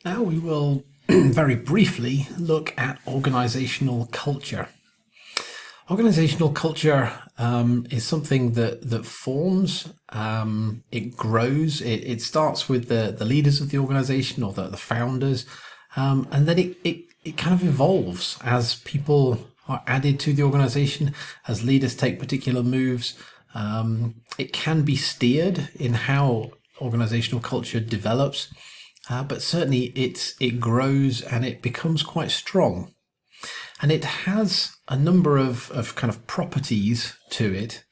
Now we will very briefly look at organizational culture. Organizational culture is something that forms, it grows, it starts with the leaders of the organization or the founders, and then it kind of evolves as people are added to the organization, as leaders take particular moves. It can be steered in how organizational culture develops, but certainly it grows and it becomes quite strong. And it has a number of kind of properties to it,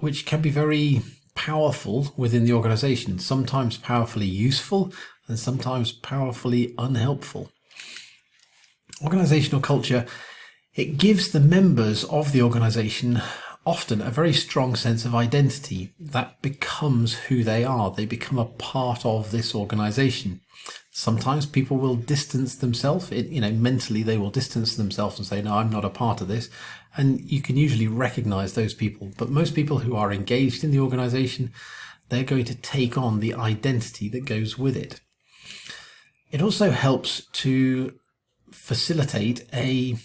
which can be very powerful within the organization, sometimes powerfully useful and sometimes powerfully unhelpful. Organizational culture, it gives the members of the organization often a very strong sense of identity that becomes who they are. They become a part of this organization. Sometimes people will distance themselves, mentally they will distance themselves and say, no, I'm not a part of this. And you can usually recognize those people. But most people who are engaged in the organization, they're going to take on the identity that goes with it. It also helps to facilitate a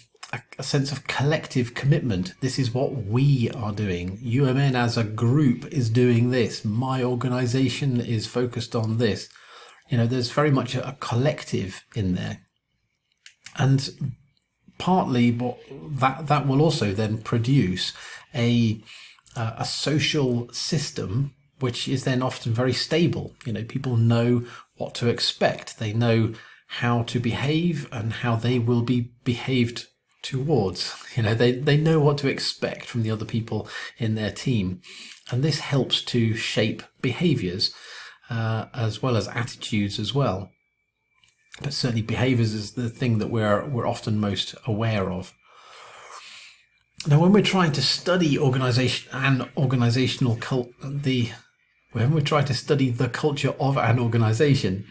sense of collective commitment. This is what we are doing. UMN as a group is doing this. My organization is focused on this. There's very much a collective in there. And partly what that will also then produce a social system which is then often very stable. People know what to expect. They know how to behave and how they will be behaved towards. They know what to expect from the other people in their team. And this helps to shape behaviors as well as attitudes as well. But certainly behaviors is the thing that we're often most aware of. Now, when we're trying to study organization and when we're trying to study the culture of an organization,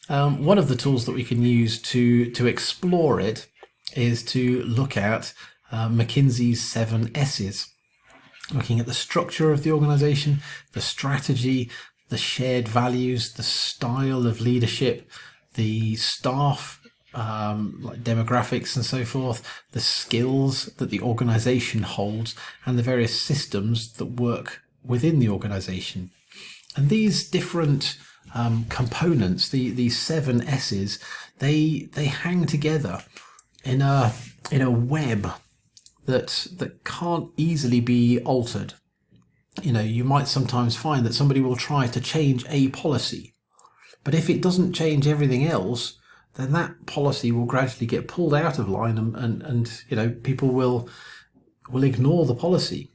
one of the tools that we can use to explore it is to look at McKinsey's 7 S's, looking at the structure of the organization, the strategy, the shared values, the style of leadership, the staff, like demographics and so forth, the skills that the organization holds, and the various systems that work within the organization. And these different components, these 7 S's, they hang together in a web that can't easily be altered. You might sometimes find that somebody will try to change a policy, but if it doesn't change everything else, then that policy will gradually get pulled out of line and people will ignore the policy.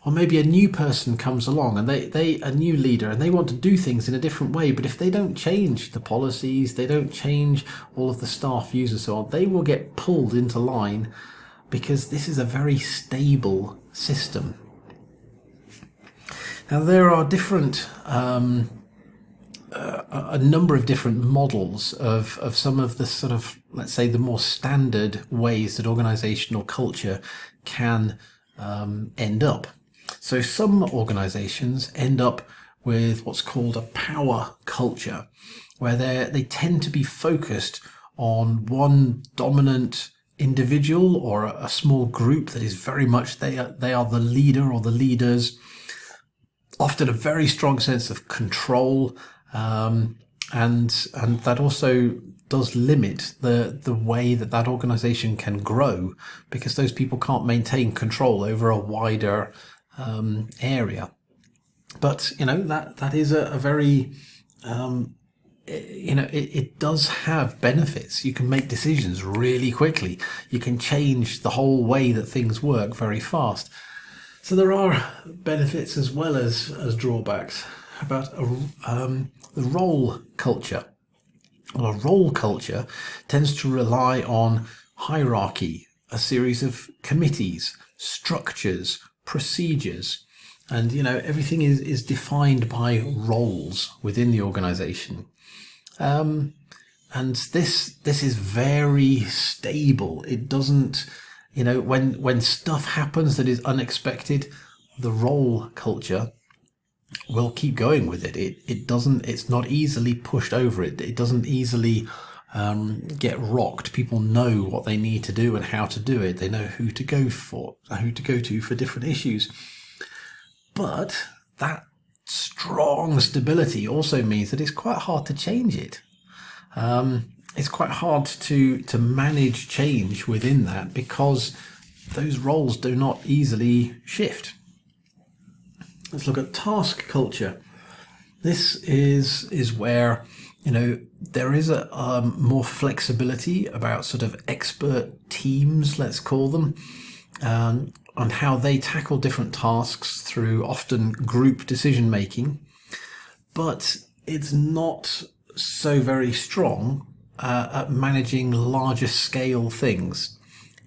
Or maybe a new person comes along and they a new leader, and they want to do things in a different way, but if they don't change the policies, they don't change all of the staff views and so on, they will get pulled into line because this is a very stable system. Now, there are different a number of different models of some of the sort of, let's say, the more standard ways that organizational culture can end up. So some organizations end up with what's called a power culture, where they tend to be focused on one dominant individual or a small group that is very much they are the leader or the leaders. Often a very strong sense of control, and that also does limit the way that organization can grow, because those people can't maintain control over a wider area. But that is a very it does have benefits. You can make decisions really quickly. You can change the whole way that things work very fast. So there are benefits as well as drawbacks about the role culture. Well, a role culture tends to rely on hierarchy, a series of committees, structures, procedures, and everything is defined by roles within the organization. And this is very stable. It doesn't, when stuff happens that is unexpected, the role culture will keep going with it. It's not easily pushed over. It doesn't easily get rocked. People know what they need to do and how to do it. They know who to go to for different issues. But that strong stability also means that it's quite hard to change it. It's quite hard to manage change within that, because those roles do not easily shift. Let's look at task culture. This is where, there is a more flexibility about sort of expert teams, let's call them, on how they tackle different tasks through often group decision making. But it's not so very strong at managing larger scale things.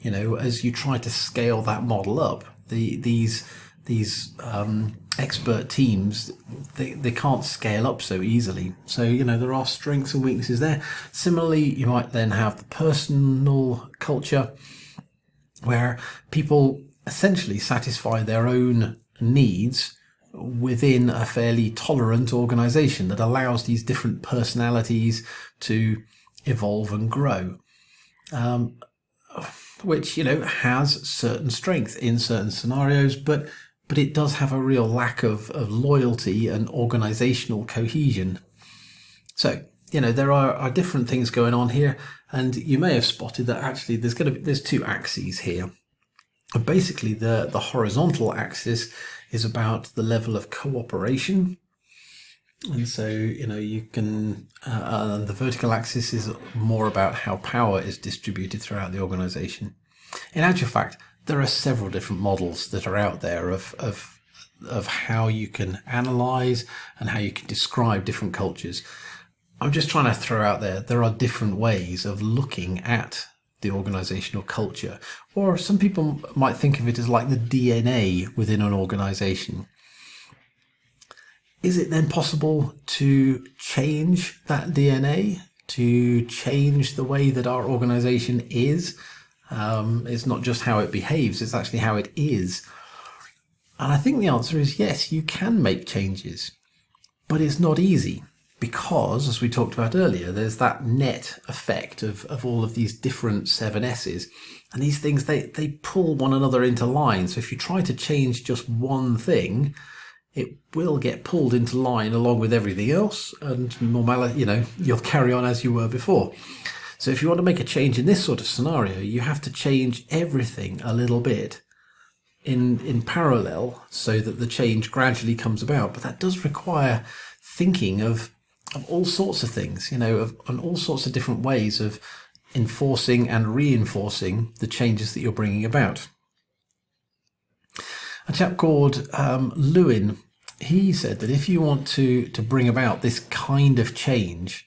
As you try to scale that model up, these expert teams, they can't scale up so easily. So, there are strengths and weaknesses there. Similarly, you might then have the personal culture, where people essentially satisfy their own needs within a fairly tolerant organization that allows these different personalities to evolve and grow, which has certain strength in certain scenarios, but it does have a real lack of loyalty and organizational cohesion. So there are different things going on here, and you may have spotted that actually there's two axes here. And basically the horizontal axis is about the level of cooperation, and so you can the vertical axis is more about how power is distributed throughout the organization. In actual fact, there are several different models that are out there of how you can analyze and how you can describe different cultures. I'm just trying to throw out there are different ways of looking at the organizational culture, or some people might think of it as like the DNA within an organization. Is it then possible to change that DNA, to change the way that our organization is? It's not just how it behaves, it's actually how it is. And I think the answer is yes, you can make changes, but it's not easy, because, as we talked about earlier, there's that net effect of all of these different 7S's, and these things, they pull one another into line. So if you try to change just one thing, it will get pulled into line along with everything else, and normality, you'll carry on as you were before. So if you want to make a change in this sort of scenario, you have to change everything a little bit in parallel so that the change gradually comes about. But that does require thinking of all sorts of things, on all sorts of different ways of enforcing and reinforcing the changes that you're bringing about. A chap called Lewin, he said that if you want to bring about this kind of change,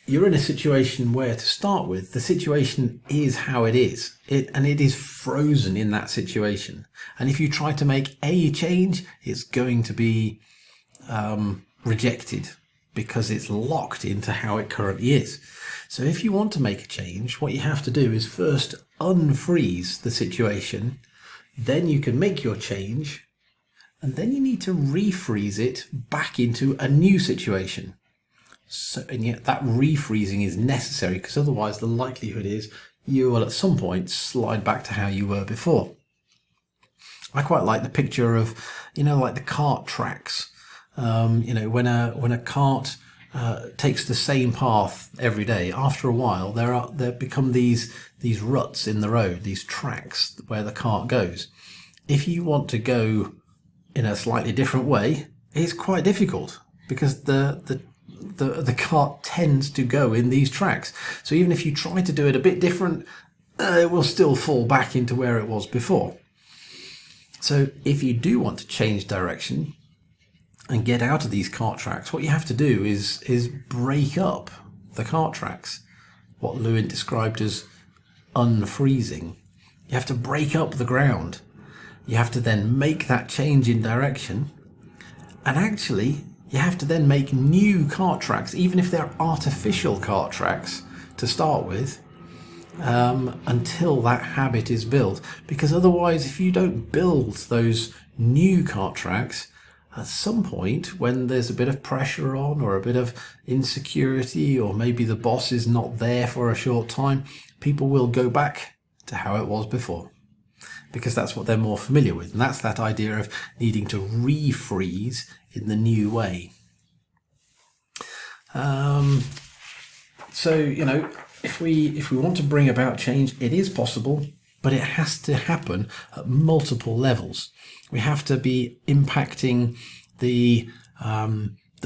you're in a situation where, to start with, the situation is how it is, and it is frozen in that situation. And if you try to make a change, it's going to be rejected because it's locked into how it currently is. So if you want to make a change, what you have to do is first unfreeze the situation, then you can make your change, and then you need to refreeze it back into a new situation. So, and yet that refreezing is necessary, because otherwise the likelihood is you will at some point slide back to how you were before. I quite like the picture of, like the cart tracks. When a cart takes the same path every day, after a while there become these ruts in the road, these tracks where the cart goes. If you want to go in a slightly different way, it's quite difficult, because the cart tends to go in these tracks. So even if you try to do it a bit different, it will still fall back into where it was before. So if you do want to change direction and get out of these cart tracks, what you have to do is break up the cart tracks, what Lewin described as unfreezing. You have to break up the ground. You have to then make that change in direction, and actually you have to then make new cart tracks, even if they're artificial cart tracks to start with, until that habit is built. Because otherwise, if you don't build those new cart tracks, At some point, when there's a bit of pressure on or a bit of insecurity, or maybe the boss is not there for a short time, people will go back to how it was before, because that's what they're more familiar with. And that's that idea of needing to refreeze in the new way. So, if we want to bring about change, it is possible, but it has to happen at multiple levels. We have to be impacting the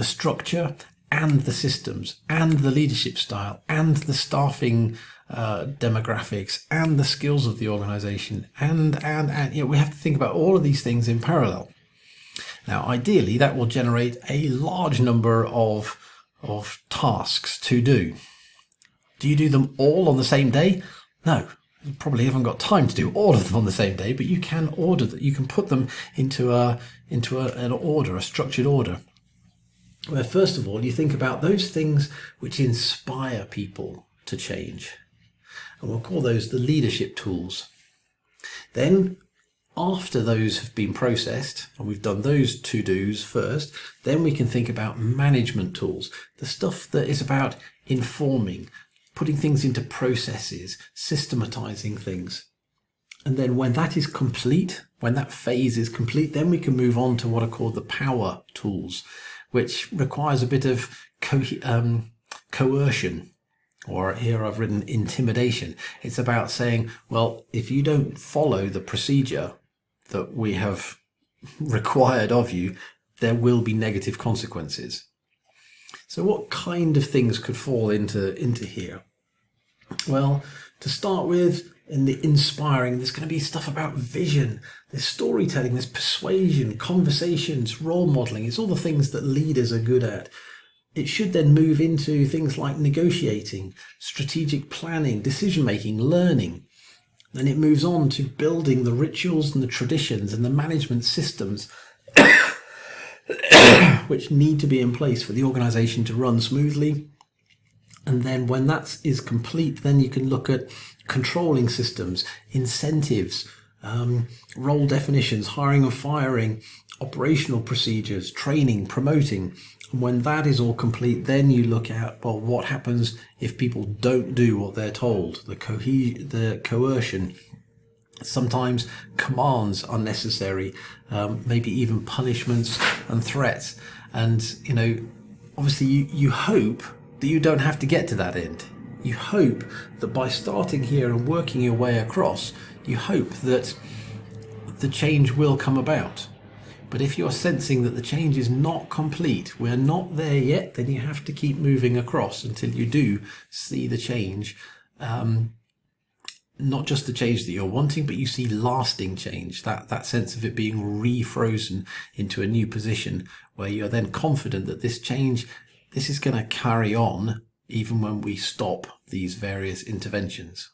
structure and the systems and the leadership style and the staffing demographics and the skills of the organization, and we have to think about all of these things in parallel. Now, ideally, that will generate a large number of tasks to do. Do you do them all on the same day? No, you probably haven't got time to do all of them on the same day, but you can order that. You can put them into an order, a structured order, where first of all you think about those things which inspire people to change, and we'll call those the leadership tools. Then, after those have been processed and we've done those to-dos first, then we can think about management tools, the stuff that is about informing, putting things into processes, systematizing things. And then when that is complete, when that phase is complete, then we can move on to what are called the power tools, which requires a bit of coercion, or here I've written intimidation. It's about saying, well, if you don't follow the procedure that we have required of you, there will be negative consequences. So what kind of things could fall into here? Well, to start with, in the inspiring, there's going to be stuff about vision, there's storytelling, there's persuasion, conversations, role modeling. It's all the things that leaders are good at. It should then move into things like negotiating, strategic planning, decision making, learning. Then it moves on to building the rituals and the traditions and the management systems which need to be in place for the organization to run smoothly. And then when that is complete, then you can look at controlling systems, incentives, role definitions, hiring and firing, operational procedures, training, promoting. And when that is all complete, then you look at, well, what happens if people don't do what they're told? The coercion. Sometimes commands are necessary, maybe even punishments and threats. And, obviously you hope that you don't have to get to that end. You hope that by starting here and working your way across, you hope that the change will come about. But if you're sensing that the change is not complete, we're not there yet, then you have to keep moving across until you do see the change. Not just the change that you're wanting, but you see lasting change, that sense of it being refrozen into a new position where you're then confident that this change, this is going to carry on even when we stop these various interventions.